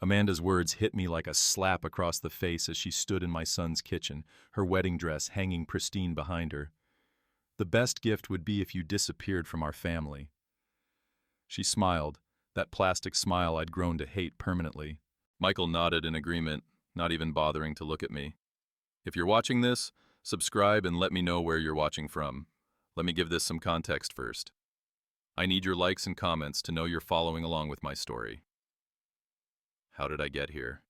Amanda's words hit me like a slap across the face as she stood in my son's kitchen, her wedding dress hanging pristine behind her. The best gift would be if you disappeared from our family. She smiled, that plastic smile I'd grown to hate permanently. Michael nodded in agreement, not even bothering to look at me. If you're watching this, subscribe and let me know where you're watching from. Let me give this some context first. I need your likes and comments to know you're following along with my story. How did I get here?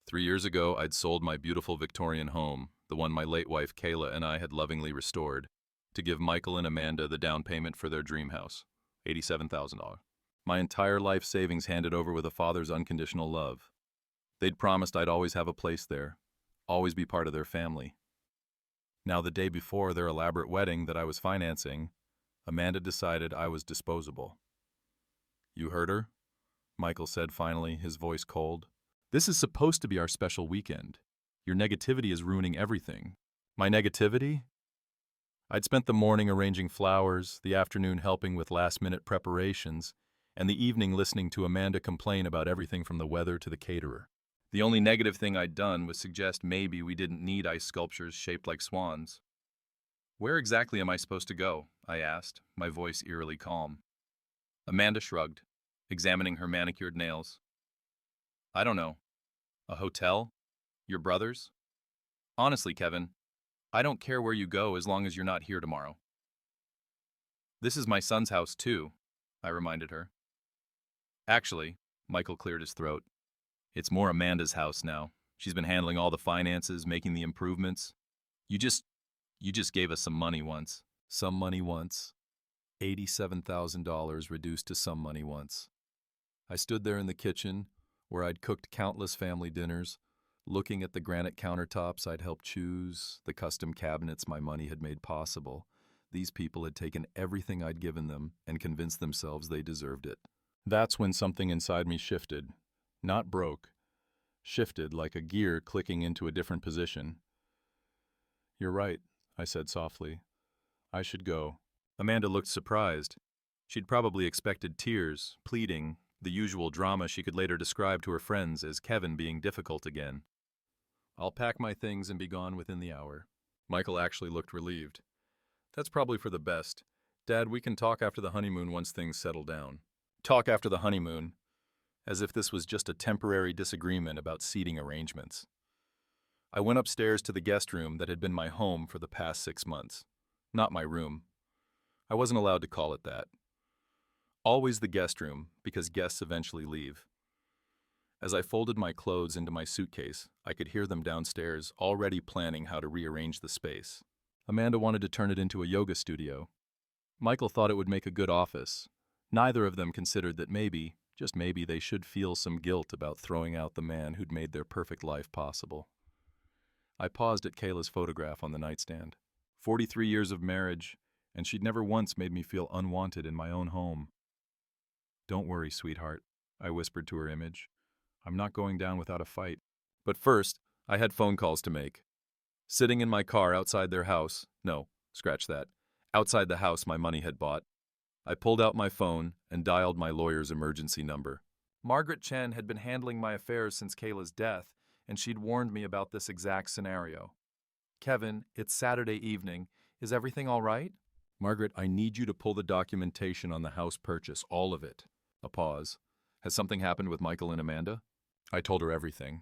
3 years ago, I'd sold my beautiful Victorian home, the one my late wife Kayla and I had lovingly restored, to give Michael and Amanda the down payment for their dream house, $87,000. My entire life savings handed over with a father's unconditional love. They'd promised I'd always have a place there, always be part of their family. Now, the day before their elaborate wedding that I was financing, Amanda decided I was disposable. You heard her? Michael said finally, his voice cold. This is supposed to be our special weekend. Your negativity is ruining everything. My negativity? I'd spent the morning arranging flowers, the afternoon helping with last-minute preparations, and the evening listening to Amanda complain about everything from the weather to the caterer. The only negative thing I'd done was suggest maybe we didn't need ice sculptures shaped like swans. Where exactly am I supposed to go? I asked, my voice eerily calm. Amanda shrugged, examining her manicured nails. I don't know. A hotel? Your brother's? Honestly, Kevin, I don't care where you go as long as you're not here tomorrow. This is my son's house too, I reminded her. Actually, Michael cleared his throat. It's more Amanda's house now. She's been handling all the finances, making the improvements. You just gave us some money once. Some money once. $87,000 reduced to some money once. I stood there in the kitchen, where I'd cooked countless family dinners, looking at the granite countertops I'd helped choose, the custom cabinets my money had made possible. These people had taken everything I'd given them and convinced themselves they deserved it. That's when something inside me shifted. Not broke. Shifted like a gear clicking into a different position. You're right, I said softly. I should go. Amanda looked surprised. She'd probably expected tears, pleading, the usual drama she could later describe to her friends as Kevin being difficult again. I'll pack my things and be gone within the hour. Michael actually looked relieved. That's probably for the best. Dad, we can talk after the honeymoon once things settle down. Talk after the honeymoon. As if this was just a temporary disagreement about seating arrangements. I went upstairs to the guest room that had been my home for the past 6 months. Not my room. I wasn't allowed to call it that. Always the guest room, because guests eventually leave. As I folded my clothes into my suitcase, I could hear them downstairs, already planning how to rearrange the space. Amanda wanted to turn it into a yoga studio. Michael thought it would make a good office. Neither of them considered that maybe, just maybe, they should feel some guilt about throwing out the man who'd made their perfect life possible. I paused at Kayla's photograph on the nightstand. 43 years of marriage, and she'd never once made me feel unwanted in my own home. Don't worry, sweetheart, I whispered to her image. I'm not going down without a fight. But first, I had phone calls to make. Sitting in my car outside their house, no, scratch that, outside the house my money had bought, I pulled out my phone and dialed my lawyer's emergency number. Margaret Chen had been handling my affairs since Kayla's death, and she'd warned me about this exact scenario. Kevin, it's Saturday evening. Is everything all right? Margaret, I need you to pull the documentation on the house purchase, all of it. A pause. Has something happened with Michael and Amanda? I told her everything.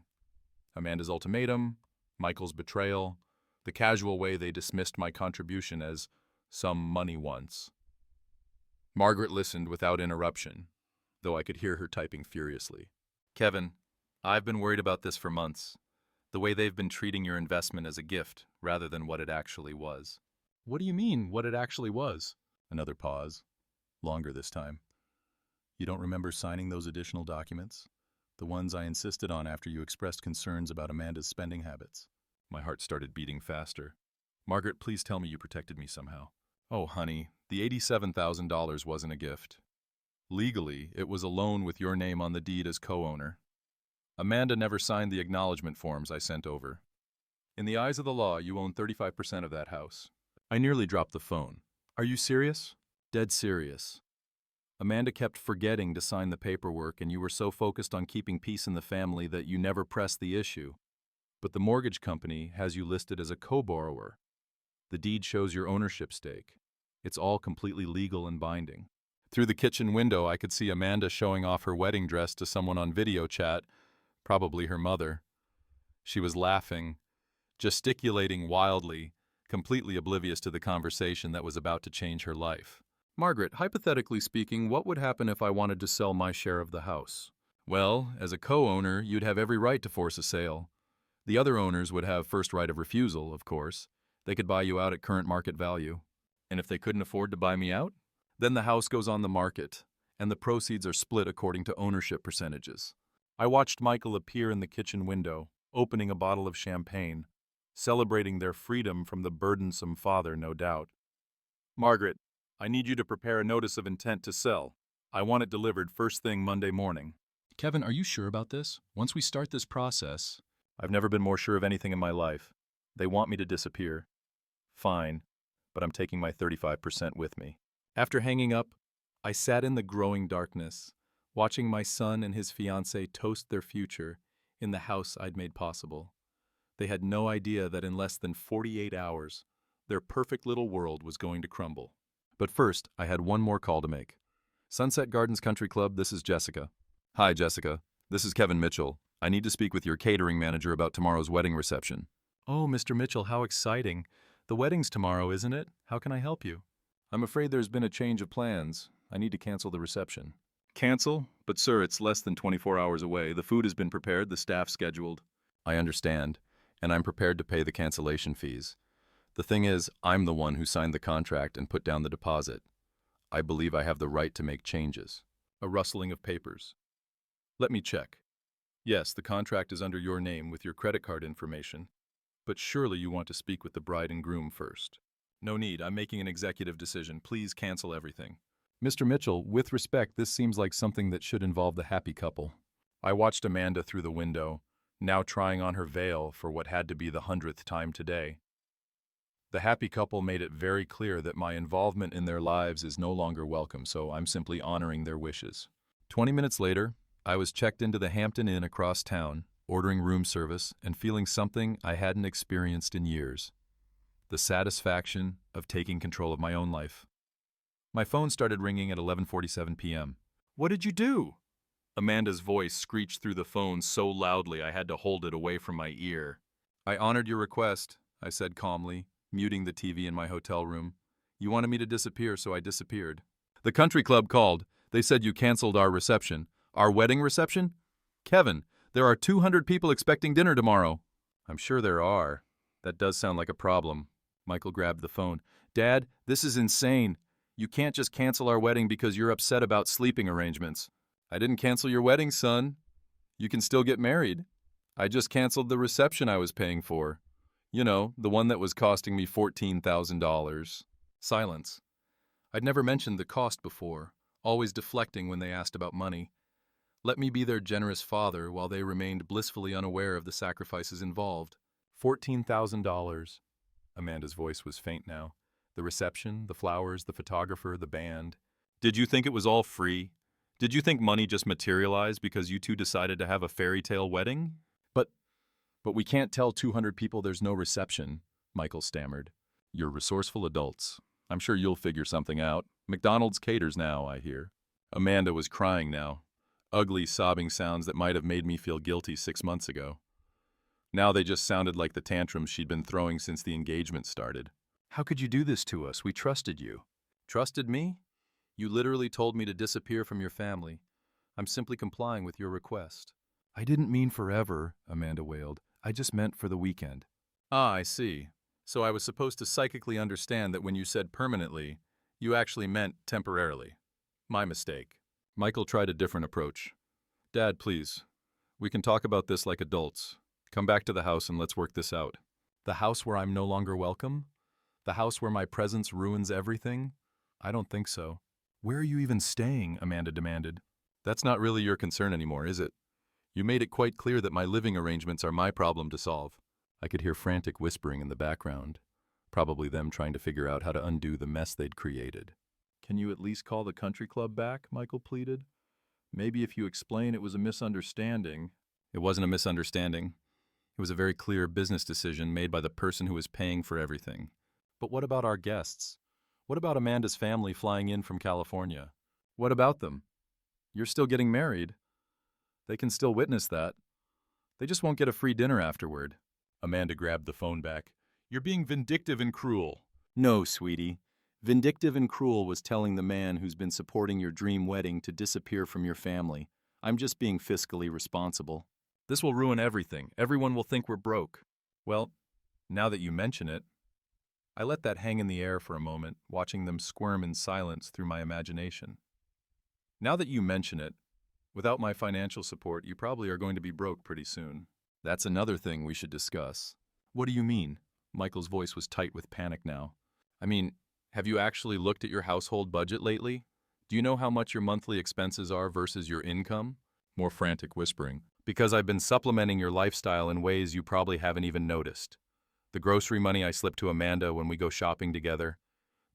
Amanda's ultimatum, Michael's betrayal, the casual way they dismissed my contribution as some money once. Margaret listened without interruption, though I could hear her typing furiously. Kevin, I've been worried about this for months. The way they've been treating your investment as a gift rather than what it actually was. What do you mean, what it actually was? Another pause. Longer this time. You don't remember signing those additional documents? The ones I insisted on after you expressed concerns about Amanda's spending habits. My heart started beating faster. Margaret, please tell me you protected me somehow. Oh, honey, the $87,000 wasn't a gift. Legally, it was a loan with your name on the deed as co-owner. Amanda never signed the acknowledgement forms I sent over. In the eyes of the law, you own 35% of that house. I nearly dropped the phone. Are you serious? Dead serious. Amanda kept forgetting to sign the paperwork, and you were so focused on keeping peace in the family that you never pressed the issue. But the mortgage company has you listed as a co-borrower. The deed shows your ownership stake. It's all completely legal and binding. Through the kitchen window, I could see Amanda showing off her wedding dress to someone on video chat, probably her mother. She was laughing, gesticulating wildly, completely oblivious to the conversation that was about to change her life. Margaret, hypothetically speaking, what would happen if I wanted to sell my share of the house? Well, as a co-owner, you'd have every right to force a sale. The other owners would have first right of refusal, of course. They could buy you out at current market value. And if they couldn't afford to buy me out, then the house goes on the market, and the proceeds are split according to ownership percentages. I watched Michael appear in the kitchen window, opening a bottle of champagne, celebrating their freedom from the burdensome father, no doubt. Margaret, I need you to prepare a notice of intent to sell. I want it delivered first thing Monday morning. Kevin, are you sure about this? Once we start this process... I've never been more sure of anything in my life. They want me to disappear. Fine, but I'm taking my 35% with me. After hanging up, I sat in the growing darkness, watching my son and his fiancée toast their future in the house I'd made possible. They had no idea that in less than 48 hours, their perfect little world was going to crumble. But first, I had one more call to make. Sunset Gardens Country Club, this is Jessica. Hi, Jessica. This is Kevin Mitchell. I need to speak with your catering manager about tomorrow's wedding reception. Oh, Mr. Mitchell, how exciting. The wedding's tomorrow, isn't it? How can I help you? I'm afraid there's been a change of plans. I need to cancel the reception. Cancel? But sir, it's less than 24 hours away. The food has been prepared, the staff scheduled. I understand, and I'm prepared to pay the cancellation fees. The thing is, I'm the one who signed the contract and put down the deposit. I believe I have the right to make changes. A rustling of papers. Let me check. Yes, the contract is under your name with your credit card information, but surely you want to speak with the bride and groom first. No need, I'm making an executive decision. Please cancel everything. Mr. Mitchell, with respect, this seems like something that should involve the happy couple. I watched Amanda through the window, now trying on her veil for what had to be the 100th time today. The happy couple made it very clear that my involvement in their lives is no longer welcome, so I'm simply honoring their wishes. 20 minutes later, I was checked into the Hampton Inn across town, ordering room service and feeling something I hadn't experienced in years. The satisfaction of taking control of my own life. My phone started ringing at 11:47 p.m. What did you do? Amanda's voice screeched through the phone so loudly I had to hold it away from my ear. I honored your request, I said calmly, muting the TV in my hotel room. You wanted me to disappear, so I disappeared. The country club called. They said you canceled our reception. Our wedding reception? Kevin, there are 200 people expecting dinner tomorrow. I'm sure there are. That does sound like a problem. Michael grabbed the phone. Dad, this is insane. You can't just cancel our wedding because you're upset about sleeping arrangements. I didn't cancel your wedding, son. You can still get married. I just canceled the reception I was paying for. You know, the one that was costing me $14,000. Silence. I'd never mentioned the cost before, always deflecting when they asked about money. Let me be their generous father while they remained blissfully unaware of the sacrifices involved. $14,000. Amanda's voice was faint now. The reception, the flowers, the photographer, the band. Did you think it was all free? Did you think money just materialized because you two decided to have a fairy tale wedding? But we can't tell 200 people there's no reception, Michael stammered. You're resourceful adults. I'm sure you'll figure something out. McDonald's caters now, I hear. Amanda was crying now. Ugly, sobbing sounds that might have made me feel guilty 6 months ago. Now they just sounded like the tantrums she'd been throwing since the engagement started. How could you do this to us? We trusted you. Trusted me? You literally told me to disappear from your family. I'm simply complying with your request. I didn't mean forever, Amanda wailed. I just meant for the weekend. Ah, I see. So I was supposed to psychically understand that when you said permanently, you actually meant temporarily. My mistake. Michael tried a different approach. Dad, please. We can talk about this like adults. Come back to the house and let's work this out. The house where I'm no longer welcome? The house where my presence ruins everything? I don't think so. Where are you even staying? Amanda demanded. That's not really your concern anymore, is it? You made it quite clear that my living arrangements are my problem to solve. I could hear frantic whispering in the background, probably them trying to figure out how to undo the mess they'd created. Can you at least call the country club back? Michael pleaded. Maybe if you explain it was a misunderstanding. It wasn't a misunderstanding. It was a very clear business decision made by the person who was paying for everything. But what about our guests? What about Amanda's family flying in from California? What about them? You're still getting married. They can still witness that. They just won't get a free dinner afterward. Amanda grabbed the phone back. You're being vindictive and cruel. No, sweetie. Vindictive and cruel was telling the man who's been supporting your dream wedding to disappear from your family. I'm just being fiscally responsible. This will ruin everything. Everyone will think we're broke. Well, now that you mention it, I let that hang in the air for a moment, watching them squirm in silence through my imagination. Now that you mention it, without my financial support, you probably are going to be broke pretty soon. That's another thing we should discuss. What do you mean? Michael's voice was tight with panic now. I mean, have you actually looked at your household budget lately? Do you know how much your monthly expenses are versus your income? More frantic whispering. Because I've been supplementing your lifestyle in ways you probably haven't even noticed. The grocery money I slip to Amanda when we go shopping together.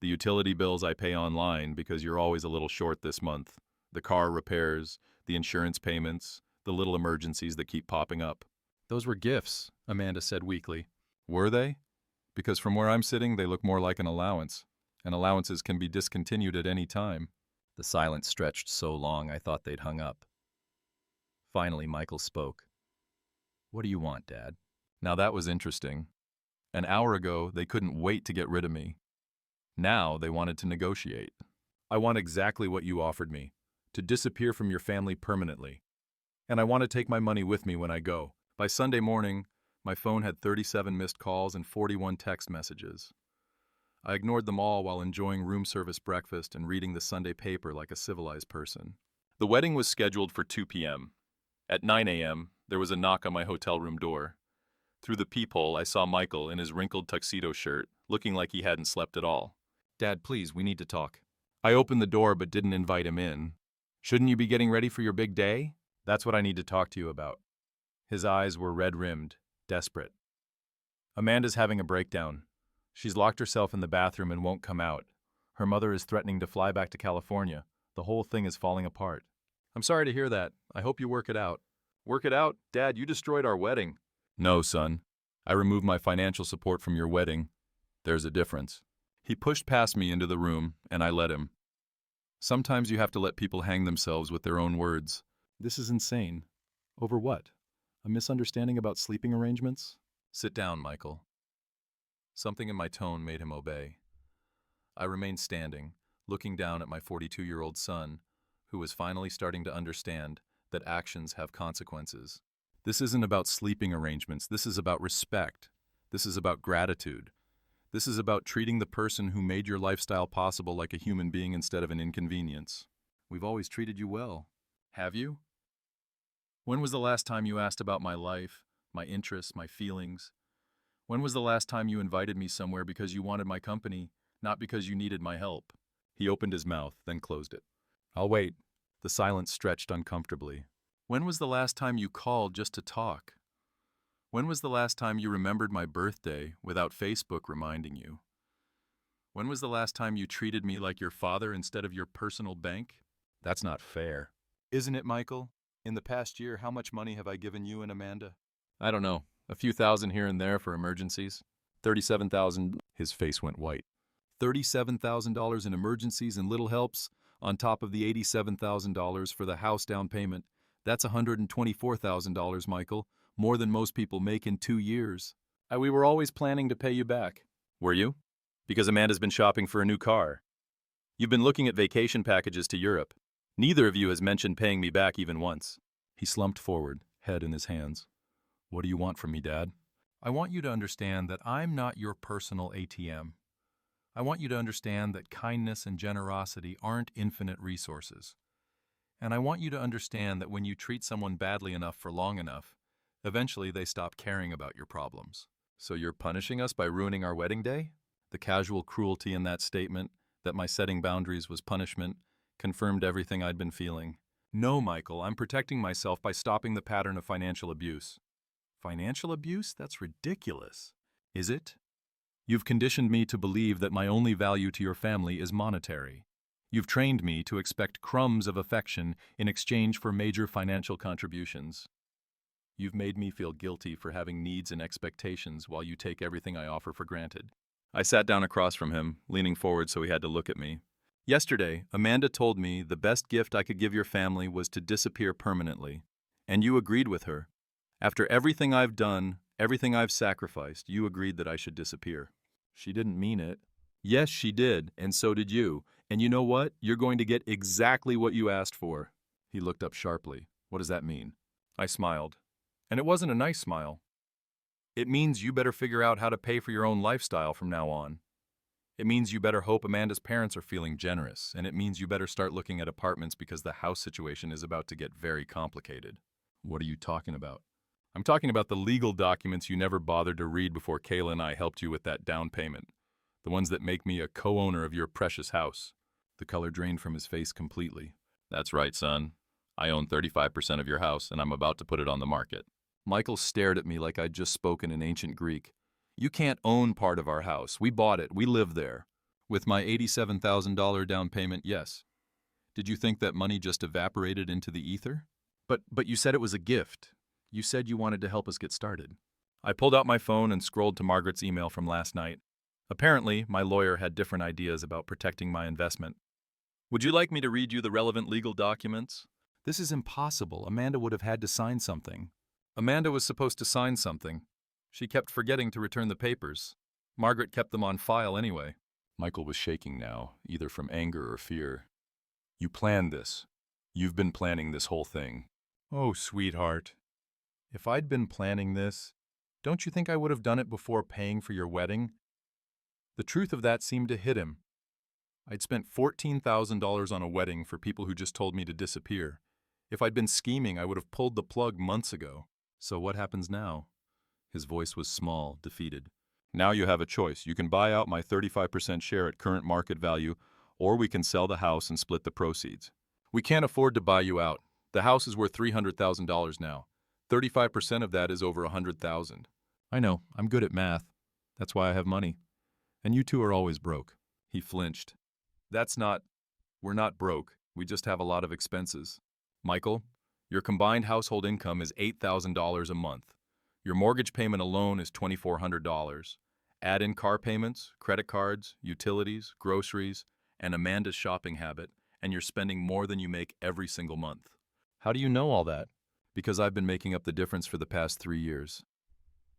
The utility bills I pay online because you're always a little short this month. The car repairs, the insurance payments, the little emergencies that keep popping up. Those were gifts, Amanda said weakly. Were they? Because from where I'm sitting, they look more like an allowance. And allowances can be discontinued at any time. The silence stretched so long I thought they'd hung up. Finally, Michael spoke. What do you want, Dad? Now that was interesting. An hour ago, they couldn't wait to get rid of me. Now they wanted to negotiate. I want exactly what you offered me, to disappear from your family permanently. And I want to take my money with me when I go. By Sunday morning, my phone had 37 missed calls and 41 text messages. I ignored them all while enjoying room service breakfast and reading the Sunday paper like a civilized person. The wedding was scheduled for 2 p.m. At 9 a.m., there was a knock on my hotel room door. Through the peephole, I saw Michael in his wrinkled tuxedo shirt, looking like he hadn't slept at all. Dad, please, we need to talk. I opened the door but didn't invite him in. Shouldn't you be getting ready for your big day? That's what I need to talk to you about. His eyes were red-rimmed, desperate. Amanda's having a breakdown. She's locked herself in the bathroom and won't come out. Her mother is threatening to fly back to California. The whole thing is falling apart. I'm sorry to hear that. I hope you work it out. Work it out? Dad, you destroyed our wedding. No, son. I removed my financial support from your wedding. There's a difference. He pushed past me into the room, and I let him. Sometimes you have to let people hang themselves with their own words. This is insane. Over what? A misunderstanding about sleeping arrangements? Sit down, Michael. Something in my tone made him obey. I remained standing, looking down at my 42-year-old son, who was finally starting to understand that actions have consequences. This isn't about sleeping arrangements. This is about respect. This is about gratitude. This is about treating the person who made your lifestyle possible like a human being instead of an inconvenience. We've always treated you well. Have you? When was the last time you asked about my life, my interests, my feelings? When was the last time you invited me somewhere because you wanted my company, not because you needed my help? He opened his mouth, then closed it. I'll wait. The silence stretched uncomfortably. When was the last time you called just to talk? When was the last time you remembered my birthday without Facebook reminding you? When was the last time you treated me like your father instead of your personal bank? That's not fair. Isn't it, Michael? In the past year, how much money have I given you and Amanda? I don't know. A few thousand here and there for emergencies. $37,000. His face went white. $37,000 in emergencies and little helps, on top of the $87,000 for the house down payment. That's $124,000, Michael, more than most people make in 2 years. We were always planning to pay you back. Were you? Because Amanda's been shopping for a new car. You've been looking at vacation packages to Europe. Neither of you has mentioned paying me back even once. He slumped forward, head in his hands. What do you want from me, Dad? I want you to understand that I'm not your personal ATM. I want you to understand that kindness and generosity aren't infinite resources. And I want you to understand that when you treat someone badly enough for long enough, eventually they stop caring about your problems. So you're punishing us by ruining our wedding day? The casual cruelty in that statement, that my setting boundaries was punishment, confirmed everything I'd been feeling. No, Michael, I'm protecting myself by stopping the pattern of financial abuse. Financial abuse? That's ridiculous. Is it? You've conditioned me to believe that my only value to your family is monetary. You've trained me to expect crumbs of affection in exchange for major financial contributions. You've made me feel guilty for having needs and expectations while you take everything I offer for granted. I sat down across from him, leaning forward so he had to look at me. Yesterday, Amanda told me the best gift I could give your family was to disappear permanently. And you agreed with her. After everything I've done, everything I've sacrificed, you agreed that I should disappear. She didn't mean it. Yes, she did, and so did you. And you know what? You're going to get exactly what you asked for. He looked up sharply. What does that mean? I smiled. And it wasn't a nice smile. It means you better figure out how to pay for your own lifestyle from now on. It means you better hope Amanda's parents are feeling generous, and it means you better start looking at apartments because the house situation is about to get very complicated. What are you talking about? I'm talking about the legal documents you never bothered to read before Kayla and I helped you with that down payment. The ones that make me a co-owner of your precious house. The color drained from his face completely. That's right, son. I own 35% of your house, and I'm about to put it on the market. Michael stared at me like I'd just spoken in ancient Greek. You can't own part of our house. We bought it. We live there. With my $87,000 down payment, yes. Did you think that money just evaporated into the ether? But you said it was a gift. You said you wanted to help us get started. I pulled out my phone and scrolled to Margaret's email from last night. Apparently, my lawyer had different ideas about protecting my investment. Would you like me to read you the relevant legal documents? This is impossible. Amanda would have had to sign something. Amanda was supposed to sign something. She kept forgetting to return the papers. Margaret kept them on file anyway. Michael was shaking now, either from anger or fear. You planned this. You've been planning this whole thing. Oh, sweetheart. If I'd been planning this, don't you think I would have done it before paying for your wedding? The truth of that seemed to hit him. I'd spent $14,000 on a wedding for people who just told me to disappear. If I'd been scheming, I would have pulled the plug months ago. So what happens now? His voice was small, defeated. Now you have a choice. You can buy out my 35% share at current market value, or we can sell the house and split the proceeds. We can't afford to buy you out. The house is worth $300,000 now. 35% of that is over $100,000. I know, I'm good at math. That's why I have money. And you two are always broke. He flinched. We're not broke. We just have a lot of expenses. Michael, your combined household income is $8,000 a month. Your mortgage payment alone is $2,400. Add in car payments, credit cards, utilities, groceries, and Amanda's shopping habit, and you're spending more than you make every single month. How do you know all that? Because I've been making up the difference for the past 3 years.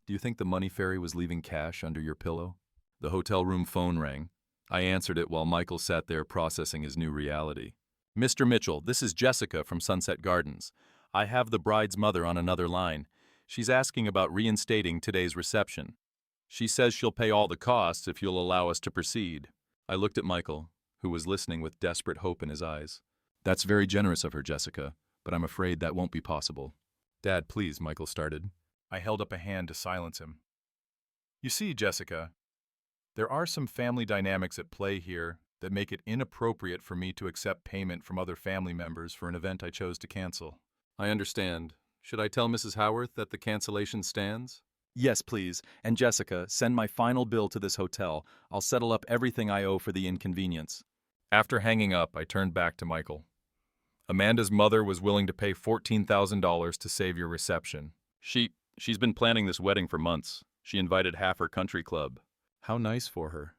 Do you think the money fairy was leaving cash under your pillow? The hotel room phone rang. I answered it while Michael sat there processing his new reality. Mr. Mitchell, this is Jessica from Sunset Gardens. I have the bride's mother on another line. She's asking about reinstating today's reception. She says she'll pay all the costs if you'll allow us to proceed. I looked at Michael, who was listening with desperate hope in his eyes. That's very generous of her, Jessica, but I'm afraid that won't be possible. Dad, please, Michael started. I held up a hand to silence him. You see, Jessica, there are some family dynamics at play here that make it inappropriate for me to accept payment from other family members for an event I chose to cancel. I understand. Should I tell Mrs. Howarth that the cancellation stands? Yes, please. And Jessica, send my final bill to this hotel. I'll settle up everything I owe for the inconvenience. After hanging up, I turned back to Michael. Amanda's mother was willing to pay $14,000 to save your reception. She's been planning this wedding for months. She invited half her country club. How nice for her.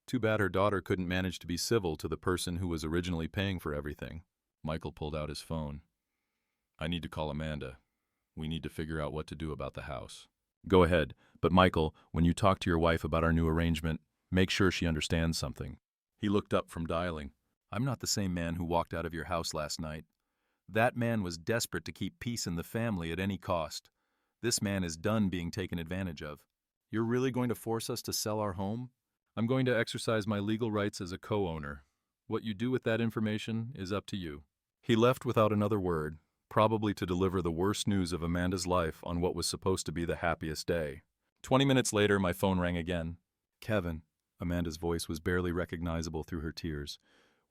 Too bad her daughter couldn't manage to be civil to the person who was originally paying for everything. Michael pulled out his phone. I need to call Amanda. We need to figure out what to do about the house. Go ahead, but Michael, when you talk to your wife about our new arrangement, make sure she understands something. He looked up from dialing. I'm not the same man who walked out of your house last night. That man was desperate to keep peace in the family at any cost. This man is done being taken advantage of. You're really going to force us to sell our home? I'm going to exercise my legal rights as a co-owner. What you do with that information is up to you. He left without another word, probably to deliver the worst news of Amanda's life on what was supposed to be the happiest day. 20 minutes later, my phone rang again. Kevin, Amanda's voice was barely recognizable through her tears.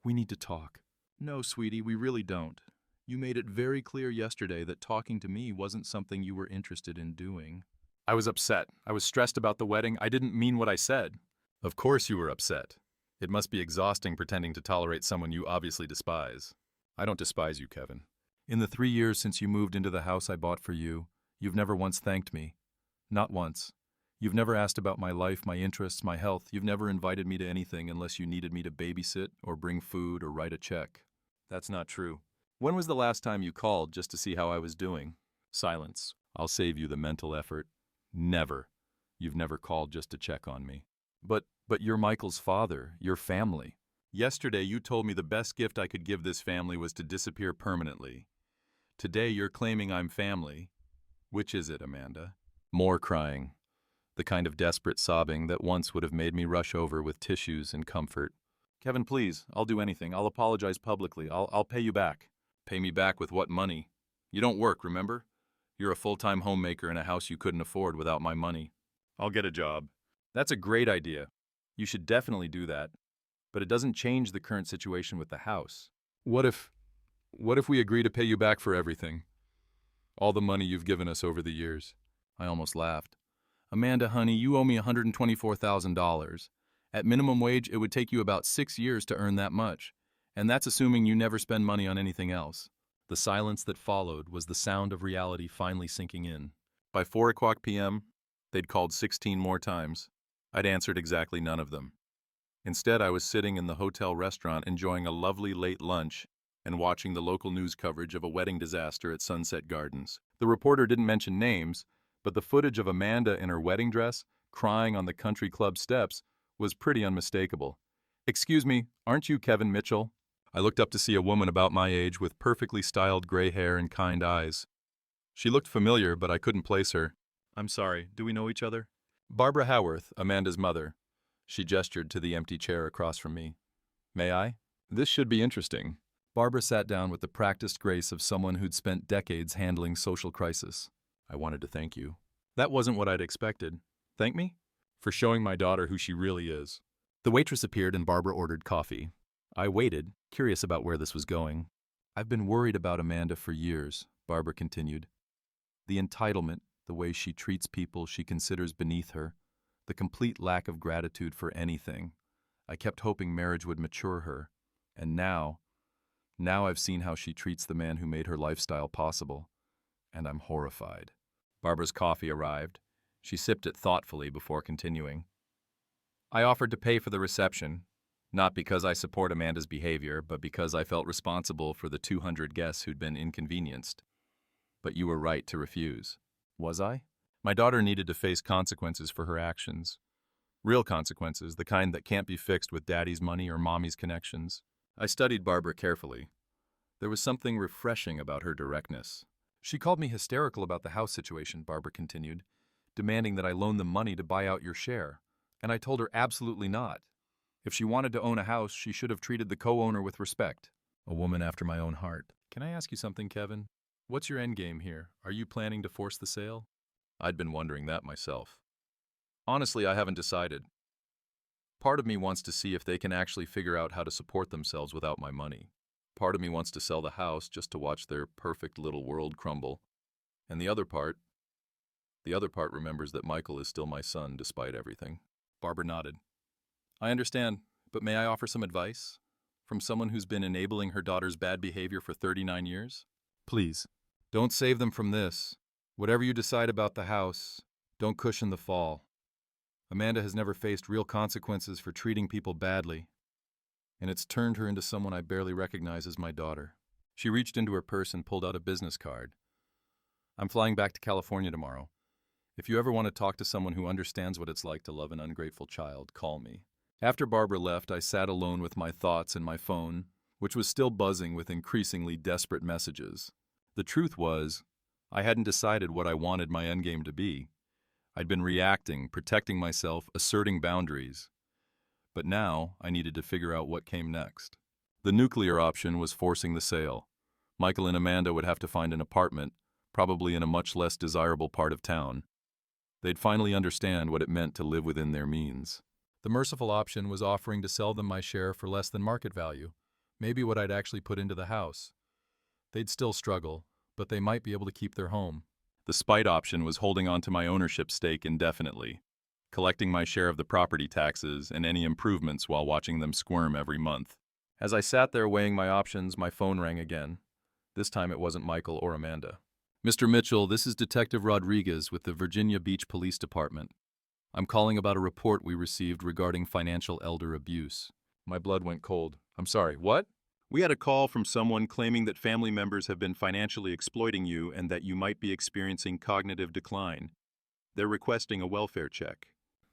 We need to talk. No, sweetie, we really don't. You made it very clear yesterday that talking to me wasn't something you were interested in doing. I was upset. I was stressed about the wedding. I didn't mean what I said. Of course you were upset. It must be exhausting pretending to tolerate someone you obviously despise. I don't despise you, Kevin. In the 3 years since you moved into the house I bought for you, you've never once thanked me. Not once. You've never asked about my life, my interests, my health. You've never invited me to anything unless you needed me to babysit or bring food or write a check. That's not true. When was the last time you called just to see how I was doing? Silence. I'll save you the mental effort. Never. You've never called just to check on me. But you're Michael's father, your family. Yesterday you told me the best gift I could give this family was to disappear permanently. Today you're claiming I'm family. Which is it, Amanda? More crying. The kind of desperate sobbing that once would have made me rush over with tissues and comfort. Kevin, please, I'll do anything. I'll apologize publicly. I'll pay you back. Pay me back with what money? You don't work, remember? You're a full-time homemaker in a house you couldn't afford without my money. I'll get a job. That's a great idea. You should definitely do that. But it doesn't change the current situation with the house. What if we agree to pay you back for everything? All the money you've given us over the years. I almost laughed. Amanda, honey, you owe me $124,000. At minimum wage, it would take you about 6 years to earn that much. And that's assuming you never spend money on anything else. The silence that followed was the sound of reality finally sinking in. By 4 o'clock p.m., they'd called 16 more times. I'd answered exactly none of them. Instead, I was sitting in the hotel restaurant enjoying a lovely late lunch and watching the local news coverage of a wedding disaster at Sunset Gardens. The reporter didn't mention names, but the footage of Amanda in her wedding dress, crying on the country club steps, was pretty unmistakable. Excuse me, aren't you Kevin Mitchell? I looked up to see a woman about my age with perfectly styled gray hair and kind eyes. She looked familiar, but I couldn't place her. I'm sorry, do we know each other? Barbara Howarth, Amanda's mother. She gestured to the empty chair across from me. May I? This should be interesting. Barbara sat down with the practiced grace of someone who'd spent decades handling social crisis. I wanted to thank you. That wasn't what I'd expected. Thank me? For showing my daughter who she really is. The waitress appeared and Barbara ordered coffee. I waited, curious about where this was going. I've been worried about Amanda for years, Barbara continued. The entitlement, the way she treats people she considers beneath her, the complete lack of gratitude for anything. I kept hoping marriage would mature her. And now I've seen how she treats the man who made her lifestyle possible. And I'm horrified. Barbara's coffee arrived. She sipped it thoughtfully before continuing. I offered to pay for the reception, not because I support Amanda's behavior, but because I felt responsible for the 200 guests who'd been inconvenienced. But you were right to refuse. Was I? My daughter needed to face consequences for her actions. Real consequences, the kind that can't be fixed with daddy's money or mommy's connections. I studied Barbara carefully. There was something refreshing about her directness. She called me hysterical about the house situation, Barbara continued, demanding that I loan them money to buy out your share. And I told her absolutely not. If she wanted to own a house, she should have treated the co-owner with respect. A woman after my own heart. Can I ask you something, Kevin? What's your end game here? Are you planning to force the sale? I'd been wondering that myself. Honestly, I haven't decided. Part of me wants to see if they can actually figure out how to support themselves without my money. Part of me wants to sell the house just to watch their perfect little world crumble. And the other part remembers that Michael is still my son despite everything. Barbara nodded. I understand, but may I offer some advice? From someone who's been enabling her daughter's bad behavior for 39 years? Please, don't save them from this. Whatever you decide about the house, don't cushion the fall. Amanda has never faced real consequences for treating people badly, and it's turned her into someone I barely recognize as my daughter. She reached into her purse and pulled out a business card. I'm flying back to California tomorrow. If you ever want to talk to someone who understands what it's like to love an ungrateful child, call me. After Barbara left, I sat alone with my thoughts and my phone, which was still buzzing with increasingly desperate messages. The truth was, I hadn't decided what I wanted my endgame to be. I'd been reacting, protecting myself, asserting boundaries. But now, I needed to figure out what came next. The nuclear option was forcing the sale. Michael and Amanda would have to find an apartment, probably in a much less desirable part of town. They'd finally understand what it meant to live within their means. The merciful option was offering to sell them my share for less than market value, maybe what I'd actually put into the house. They'd still struggle, but they might be able to keep their home. The spite option was holding on to my ownership stake indefinitely. collecting my share of the property taxes and any improvements while watching them squirm every month. As I sat there weighing my options, my phone rang again. This time it wasn't Michael or Amanda. "Mr. Mitchell, this is Detective Rodriguez with the Virginia Beach Police Department. I'm calling about a report we received regarding financial elder abuse." My blood went cold. "I'm sorry, what?" "We had a call from someone claiming that family members have been financially exploiting you and that you might be experiencing cognitive decline. They're requesting a welfare check."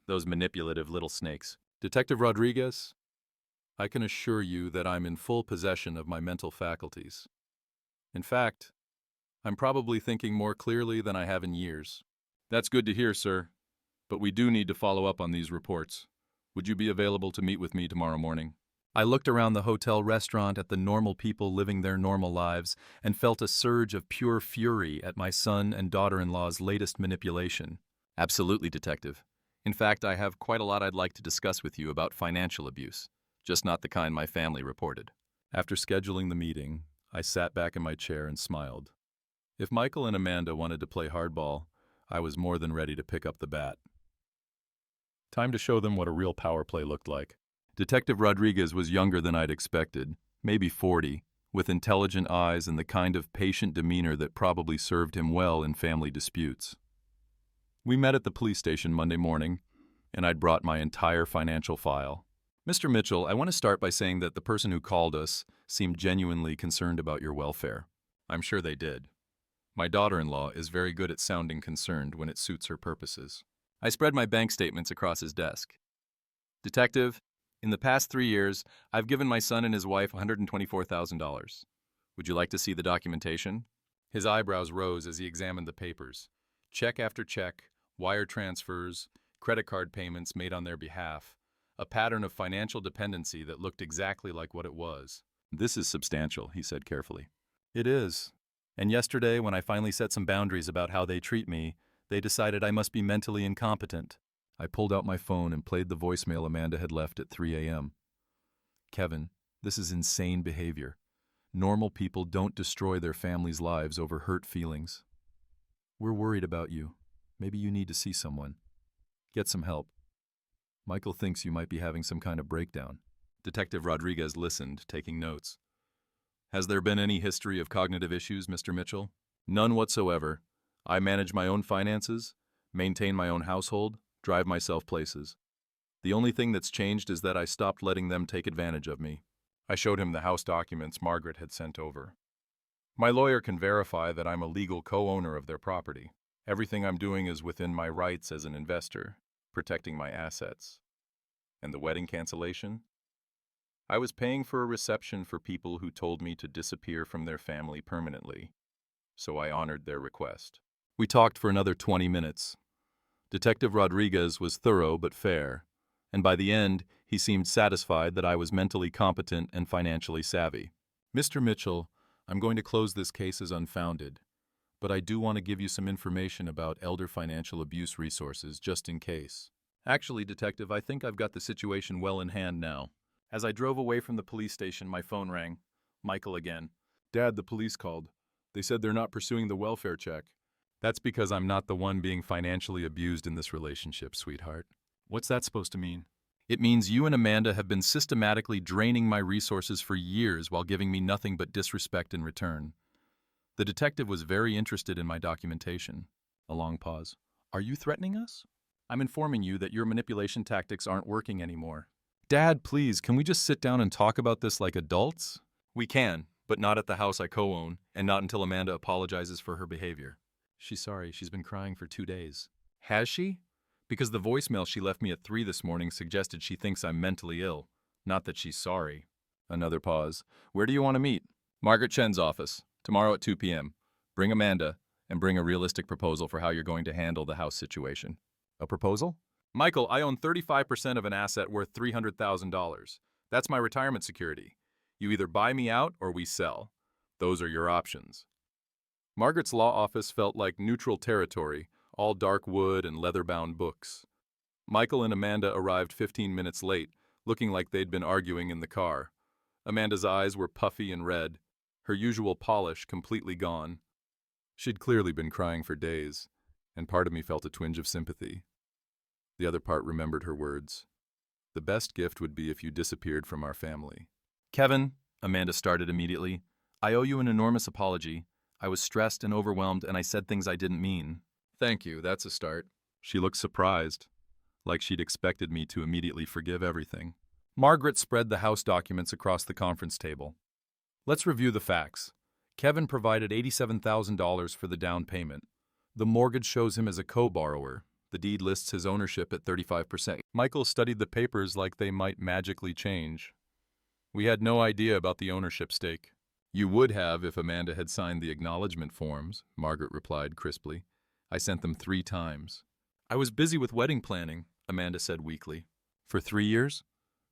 Those manipulative little snakes. "Detective Rodriguez, I can assure you that I'm in full possession of my mental faculties. In fact, I'm probably thinking more clearly than I have in years." "That's good to hear, sir. But we do need to follow up on these reports. Would you be available to meet with me tomorrow morning?" I looked around the hotel restaurant at the normal people living their normal lives and felt a surge of pure fury at my son and daughter-in-law's latest manipulation. "Absolutely, Detective. In fact, I have quite a lot I'd like to discuss with you about financial abuse, just not the kind my family reported." After scheduling the meeting, I sat back in my chair and smiled. If Michael and Amanda wanted to play hardball, I was more than ready to pick up the bat. Time to show them what a real power play looked like. Detective Rodriguez was younger than I'd expected, maybe 40, with intelligent eyes and the kind of patient demeanor that probably served him well in family disputes. We met at the police station Monday morning, and I'd brought my entire financial file. "Mr. Mitchell, I want to start by saying that the person who called us seemed genuinely concerned about your welfare." I'm sure they did. My daughter-in-law is very good at sounding concerned when it suits her purposes. I spread my bank statements across his desk. "Detective, in the past 3 years, I've given my son and his wife $124,000. Would you like to see the documentation?" His eyebrows rose as he examined the papers. Check after check, wire transfers, credit card payments made on their behalf, a pattern of financial dependency that looked exactly like what it was. "This is substantial," he said carefully. "It is. And yesterday, when I finally set some boundaries about how they treat me, they decided I must be mentally incompetent." I pulled out my phone and played the voicemail Amanda had left at 3 a.m. "Kevin, this is insane behavior. Normal people don't destroy their families' lives over hurt feelings. We're worried about you. Maybe you need to see someone. Get some help. Michael thinks you might be having some kind of breakdown." Detective Rodriguez listened, taking notes. "Has there been any history of cognitive issues, Mr. Mitchell?" "None whatsoever. I manage my own finances, maintain my own household, drive myself places. The only thing that's changed is that I stopped letting them take advantage of me." I showed him the house documents Margaret had sent over. "My lawyer can verify that I'm a legal co-owner of their property. Everything I'm doing is within my rights as an investor, protecting my assets. And the wedding cancellation? I was paying for a reception for people who told me to disappear from their family permanently, so I honored their request." We talked for another 20 minutes. Detective Rodriguez was thorough but fair, and by the end, he seemed satisfied that I was mentally competent and financially savvy. "Mr. Mitchell, I'm going to close this case as unfounded, but I do want to give you some information about elder financial abuse resources just in case." "Actually, Detective, I think I've got the situation well in hand now." As I drove away from the police station, my phone rang. Michael again. "Dad, the police called. They said they're not pursuing the welfare check." "That's because I'm not the one being financially abused in this relationship, sweetheart." "What's that supposed to mean?" "It means you and Amanda have been systematically draining my resources for years while giving me nothing but disrespect in return." The detective was very interested in my documentation. A long pause. "Are you threatening us?" "I'm informing you that your manipulation tactics aren't working anymore." "Dad, please, can we just sit down and talk about this like adults?" "We can, but not at the house I co-own, and not until Amanda apologizes for her behavior." "She's sorry. She's been crying for 2 days." "Has she? Because the voicemail she left me at 3 this morning suggested she thinks I'm mentally ill, not that she's sorry." Another pause. "Where do you want to meet?" "Margaret Chen's office, tomorrow at 2 p.m. Bring Amanda, and bring a realistic proposal for how you're going to handle the house situation." "A proposal?" "Michael, I own 35% of an asset worth $300,000. That's my retirement security. You either buy me out or we sell. Those are your options." Margaret's law office felt like neutral territory, all dark wood and leather-bound books. Michael and Amanda arrived 15 minutes late, looking like they'd been arguing in the car. Amanda's eyes were puffy and red, her usual polish completely gone. She'd clearly been crying for days, and part of me felt a twinge of sympathy. The other part remembered her words. The best gift would be if you disappeared from our family. Kevin, Amanda started immediately, I owe you an enormous apology. I was stressed and overwhelmed and I said things I didn't mean. Thank you, that's a start. She looked surprised, like she'd expected me to immediately forgive everything. Margaret spread the house documents across the conference table. Let's review the facts. Kevin provided $87,000 for the down payment. The mortgage shows him as a co-borrower. The deed lists his ownership at 35%. Michael studied the papers like they might magically change. We had no idea about the ownership stake. You would have if Amanda had signed the acknowledgement forms, Margaret replied crisply. I sent them 3 times. I was busy with wedding planning, Amanda said weakly. For 3 years?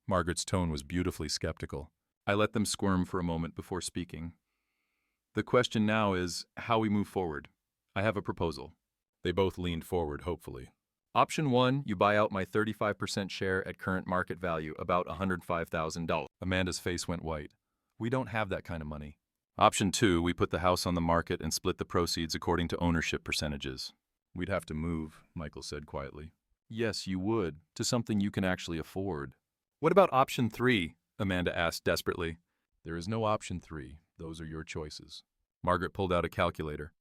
Margaret's tone was beautifully skeptical. I let them squirm for a moment before speaking. The question now is how we move forward. I have a proposal. They both leaned forward hopefully. Option 1, you buy out my 35% share at current market value, about $105,000. Amanda's face went white. We don't have that kind of money. Option 2, we put the house on the market and split the proceeds according to ownership percentages. We'd have to move, Michael said quietly. Yes, you would, to something you can actually afford. What about option 3? Amanda asked desperately. There is no option 3. Those are your choices. Margaret pulled out a calculator.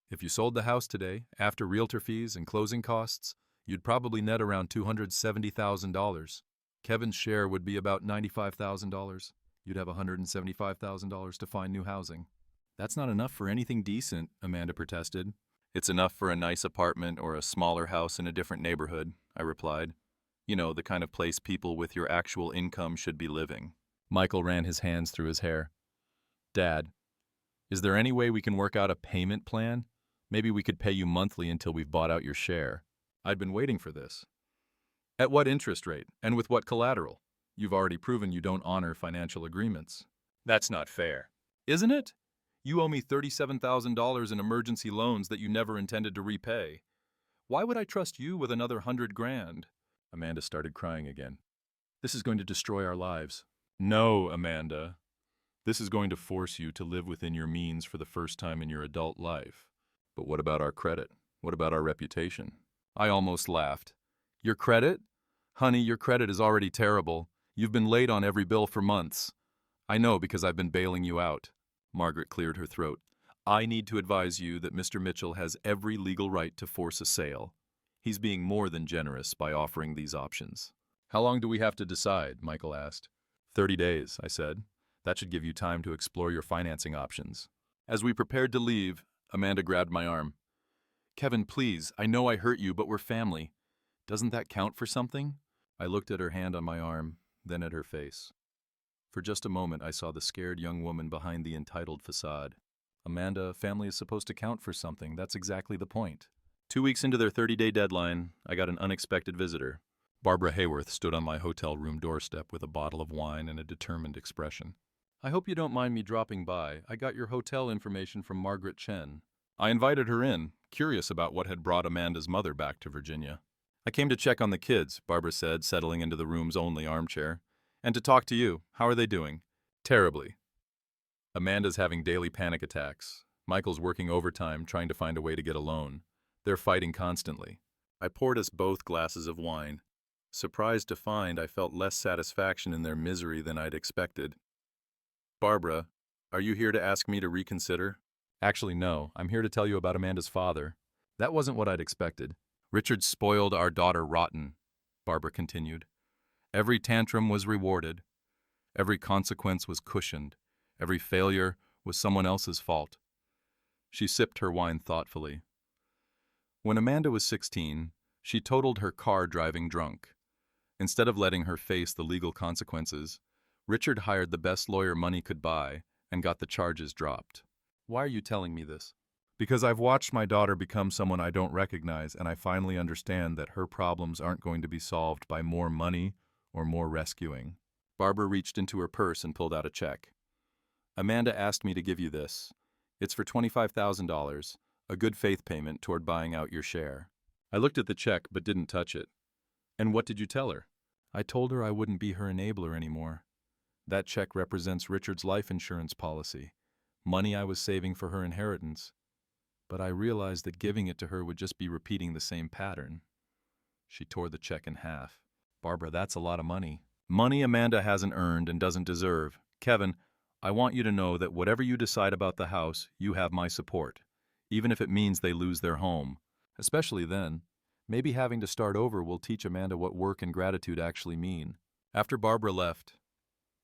If you sold the house today, after realtor fees and closing costs, you'd probably net around $270,000. Kevin's share would be about $95,000. You'd have $175,000 to find new housing. That's not enough for anything decent, Amanda protested. It's enough for a nice apartment or a smaller house in a different neighborhood, I replied. You know, the kind of place people with your actual income should be living. Michael ran his hands through his hair. Dad, is there any way we can work out a payment plan? Maybe we could pay you monthly until we've bought out your share. I'd been waiting for this. At what interest rate, and with what collateral? You've already proven you don't honor financial agreements. That's not fair. Isn't it? You owe me $37,000 in emergency loans that you never intended to repay. Why would I trust you with another $100,000? Amanda started crying again. This is going to destroy our lives. No, Amanda. This is going to force you to live within your means for the first time in your adult life. But what about our credit? What about our reputation? I almost laughed. Your credit? Honey, your credit is already terrible. You've been late on every bill for months. I know because I've been bailing you out. Margaret cleared her throat. I need to advise you that Mr. Mitchell has every legal right to force a sale. He's being more than generous by offering these options. How long do we have to decide? Michael asked. 30 days, I said. That should give you time to explore your financing options. As we prepared to leave, Amanda grabbed my arm. Kevin, please, I know I hurt you, but we're family. Doesn't that count for something? I looked at her hand on my arm, then at her face. For just a moment, I saw the scared young woman behind the entitled facade. Amanda, family is supposed to count for something. That's exactly the point. 2 weeks into their 30-day deadline, I got an unexpected visitor. Barbara Hayworth stood on my hotel room doorstep with a bottle of wine and a determined expression. I hope you don't mind me dropping by. I got your hotel information from Margaret Chen. I invited her in, curious about what had brought Amanda's mother back to Virginia. I came to check on the kids, Barbara said, settling into the room's only armchair. And to talk to you. How are they doing? Terribly. Amanda's having daily panic attacks. Michael's working overtime, trying to find a way to get a loan. They're fighting constantly. I poured us both glasses of wine. Surprised to find I felt less satisfaction in their misery than I'd expected. Barbara, are you here to ask me to reconsider? Actually, no. I'm here to tell you about Amanda's father. That wasn't what I'd expected. Richard spoiled our daughter rotten, Barbara continued. Every tantrum was rewarded. Every consequence was cushioned. Every failure was someone else's fault. She sipped her wine thoughtfully. When Amanda was 16, she totaled her car driving drunk. Instead of letting her face the legal consequences, Richard hired the best lawyer money could buy and got the charges dropped. Why are you telling me this? Because I've watched my daughter become someone I don't recognize, and I finally understand that her problems aren't going to be solved by more money or more rescuing. Barbara reached into her purse and pulled out a check. Amanda asked me to give you this. It's for $25,000, a good faith payment toward buying out your share. I looked at the check but didn't touch it. And what did you tell her? I told her I wouldn't be her enabler anymore. That check represents Richard's life insurance policy, money I was saving for her inheritance. But I realized that giving it to her would just be repeating the same pattern. She tore the check in half. Barbara, that's a lot of money. Money Amanda hasn't earned and doesn't deserve. Kevin, I want you to know that whatever you decide about the house, you have my support. Even if it means they lose their home. Especially then. Maybe having to start over will teach Amanda what work and gratitude actually mean. After Barbara left,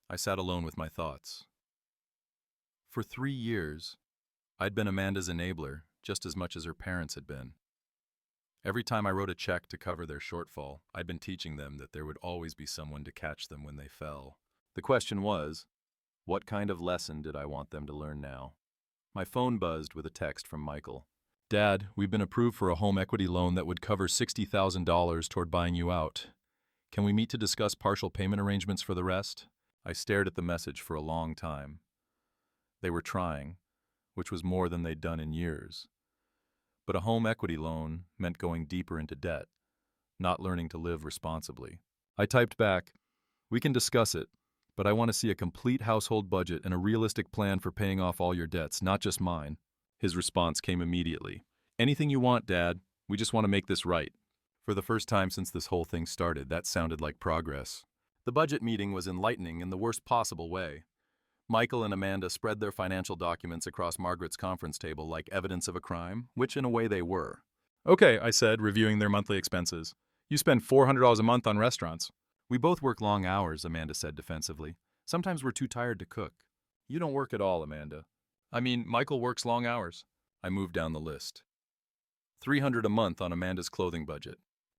I sat alone with my thoughts. For 3 years, I'd been Amanda's enabler just as much as her parents had been. Every time I wrote a check to cover their shortfall, I'd been teaching them that there would always be someone to catch them when they fell. The question was, what kind of lesson did I want them to learn now? My phone buzzed with a text from Michael. Dad, we've been approved for a home equity loan that would cover $60,000 toward buying you out. Can we meet to discuss partial payment arrangements for the rest? I stared at the message for a long time. They were trying, which was more than they'd done in years. But a home equity loan meant going deeper into debt, not learning to live responsibly. I typed back, we can discuss it, but I want to see a complete household budget and a realistic plan for paying off all your debts, not just mine. His response came immediately. Anything you want, Dad. We just want to make this right. For the first time since this whole thing started, that sounded like progress. The budget meeting was enlightening in the worst possible way. Michael and Amanda spread their financial documents across Margaret's conference table like evidence of a crime, which in a way they were. Okay, I said, reviewing their monthly expenses. You spend $400 a month on restaurants. We both work long hours, Amanda said defensively. Sometimes we're too tired to cook. You don't work at all, Amanda. I mean, Michael works long hours. I moved down the list. $300 a month on Amanda's clothing budget.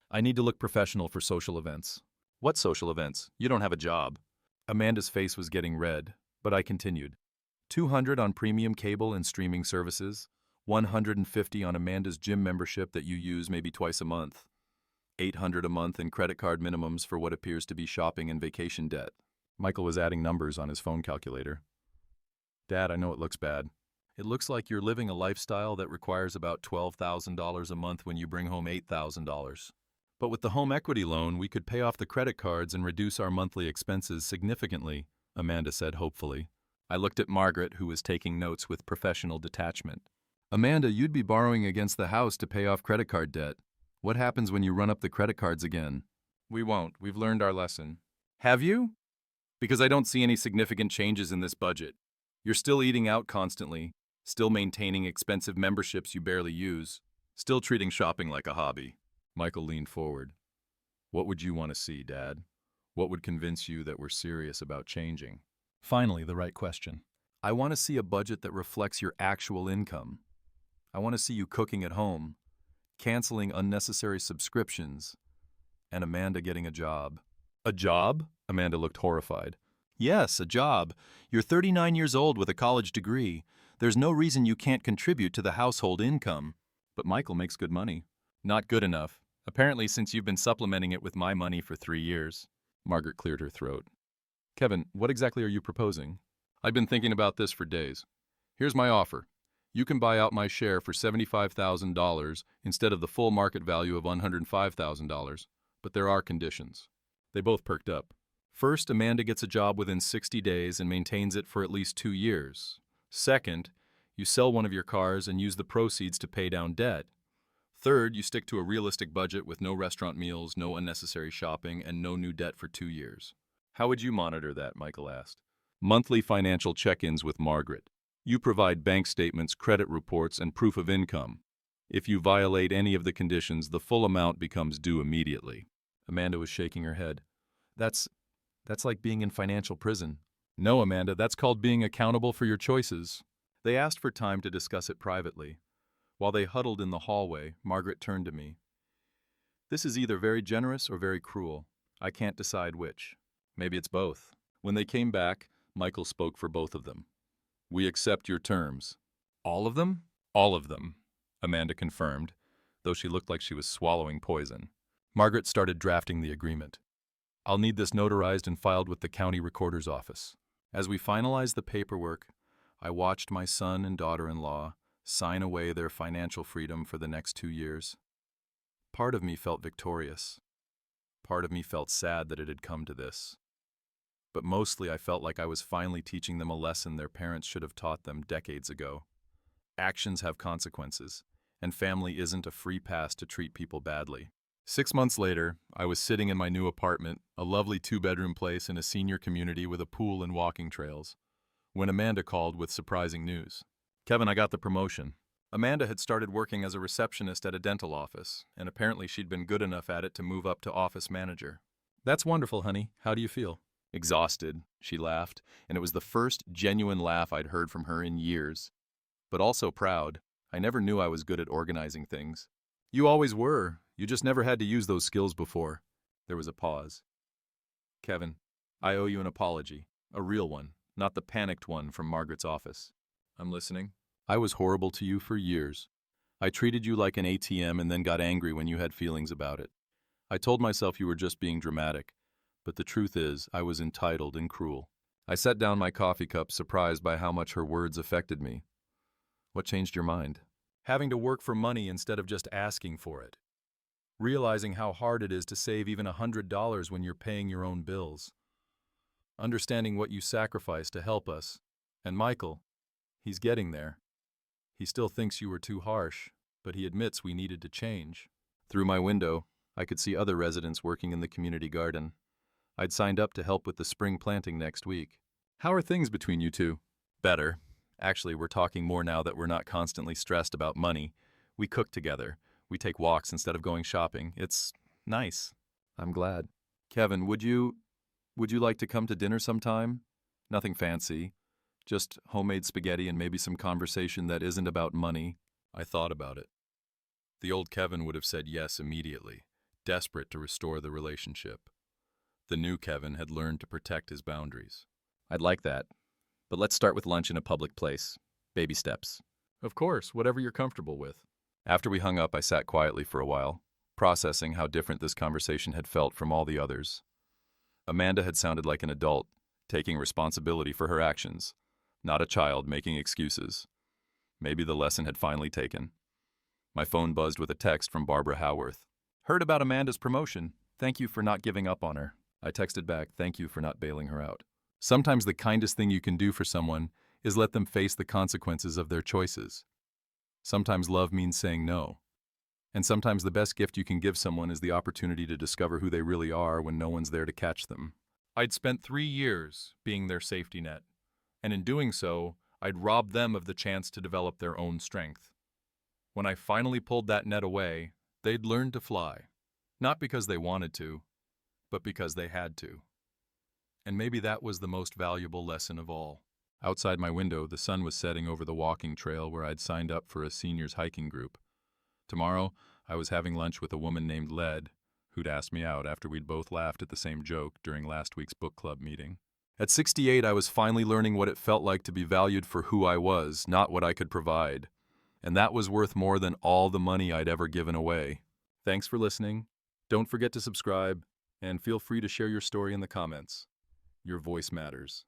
I need to look professional for social events. What social events? You don't have a job. Amanda's face was getting red, but I continued. $200 on premium cable and streaming services. $150 on Amanda's gym membership that you use maybe twice a month. $800 a month in credit card minimums for what appears to be shopping and vacation debt. Michael was adding numbers on his phone calculator. Dad, I know it looks bad. It looks like you're living a lifestyle that requires about $12,000 a month when you bring home $8,000. But with the home equity loan, we could pay off the credit cards and reduce our monthly expenses significantly, Amanda said hopefully. I looked at Margaret, who was taking notes with professional detachment. Amanda, you'd be borrowing against the house to pay off credit card debt. What happens when you run up the credit cards again? We won't. We've learned our lesson. Have you? Because I don't see any significant changes in this budget. You're still eating out constantly, still maintaining expensive memberships you barely use, still treating shopping like a hobby. Michael leaned forward. What would you want to see, Dad? What would convince you that we're serious about changing? Finally, the right question. I want to see a budget that reflects your actual income. I want to see you cooking at home, canceling unnecessary subscriptions, and Amanda getting a job. A job? Amanda looked horrified. Yes, a job. You're 39 years old with a college degree. There's no reason you can't contribute to the household income. But Michael makes good money. Not good enough. Apparently, since you've been supplementing it with my money for 3 years. Margaret cleared her throat. Kevin, what exactly are you proposing? I've been thinking about this for days. Here's my offer. You can buy out my share for $75,000 instead of the full market value of $105,000. But there are conditions. They both perked up. First, Amanda gets a job within 60 days and maintains it for at least 2 years. Second, you sell one of your cars and use the proceeds to pay down debt. Third, you stick to a realistic budget with no restaurant meals, no unnecessary shopping, and no new debt for 2 years. How would you monitor that? Michael asked. Monthly financial check-ins with Margaret. You provide bank statements, credit reports, and proof of income. If you violate any of the conditions, the full amount becomes due immediately. Amanda was shaking her head. That's like being in financial prison. No, Amanda, that's called being accountable for your choices. They asked for time to discuss it privately. While they huddled in the hallway, Margaret turned to me. This is either very generous or very cruel. I can't decide which. Maybe it's both. When they came back, Michael spoke for both of them. We accept your terms. All of them? All of them, Amanda confirmed, though she looked like she was swallowing poison. Margaret started drafting the agreement. I'll need this notarized and filed with the county recorder's office. As we finalized the paperwork, I watched my son and daughter-in-law sign away their financial freedom for the next 2 years. Part of me felt victorious. Part of me felt sad that it had come to this. But mostly I felt like I was finally teaching them a lesson their parents should have taught them decades ago. Actions have consequences, and family isn't a free pass to treat people badly. 6 months later, I was sitting in my new apartment, a lovely two-bedroom place in a senior community with a pool and walking trails, when Amanda called with surprising news. Kevin, I got the promotion. Amanda had started working as a receptionist at a dental office, and apparently she'd been good enough at it to move up to office manager. That's wonderful, honey. How do you feel? Exhausted, she laughed, and it was the first genuine laugh I'd heard from her in years. But also proud. I never knew I was good at organizing things. You always were. You just never had to use those skills before. There was a pause. Kevin, I owe you an apology. A real one, not the panicked one from Margaret's office. I'm listening. I was horrible to you for years. I treated you like an ATM and then got angry when you had feelings about it. I told myself you were just being dramatic, but the truth is, I was entitled and cruel. I set down my coffee cup, surprised by how much her words affected me. What changed your mind? Having to work for money instead of just asking for it. Realizing how hard it is to save even $100 when you're paying your own bills. Understanding what you sacrificed to help us. And Michael, he's getting there. He still thinks you were too harsh, but he admits we needed to change. Through my window, I could see other residents working in the community garden. I'd signed up to help with the spring planting next week. How are things between you two? Better. Actually, we're talking more now that we're not constantly stressed about money. We cook together. We take walks instead of going shopping. It's nice. I'm glad. Kevin, would you like to come to dinner sometime? Nothing fancy. Just homemade spaghetti and maybe some conversation that isn't about money. I thought about it. The old Kevin would have said yes immediately, desperate to restore the relationship. The new Kevin had learned to protect his boundaries. I'd like that. But let's start with lunch in a public place. Baby steps. Of course, whatever you're comfortable with. After we hung up, I sat quietly for a while, processing how different this conversation had felt from all the others. Amanda had sounded like an adult, taking responsibility for her actions, not a child making excuses. Maybe the lesson had finally taken. My phone buzzed with a text from Barbara Howarth. Heard about Amanda's promotion. Thank you for not giving up on her. I texted back, thank you for not bailing her out. Sometimes the kindest thing you can do for someone is let them face the consequences of their choices. Sometimes love means saying no. And sometimes the best gift you can give someone is the opportunity to discover who they really are when no one's there to catch them. I'd spent 3 years being their safety net, and in doing so, I'd robbed them of the chance to develop their own strength. When I finally pulled that net away, they'd learned to fly. Not because they wanted to, but because they had to. And maybe that was the most valuable lesson of all. Outside my window, the sun was setting over the walking trail where I'd signed up for a seniors hiking group. Tomorrow, I was having lunch with a woman named Led, who'd asked me out after we'd both laughed at the same joke during last week's book club meeting. At 68, I was finally learning what it felt like to be valued for who I was, not what I could provide. And that was worth more than all the money I'd ever given away. Thanks for listening. Don't forget to subscribe, and feel free to share your story in the comments. Your voice matters.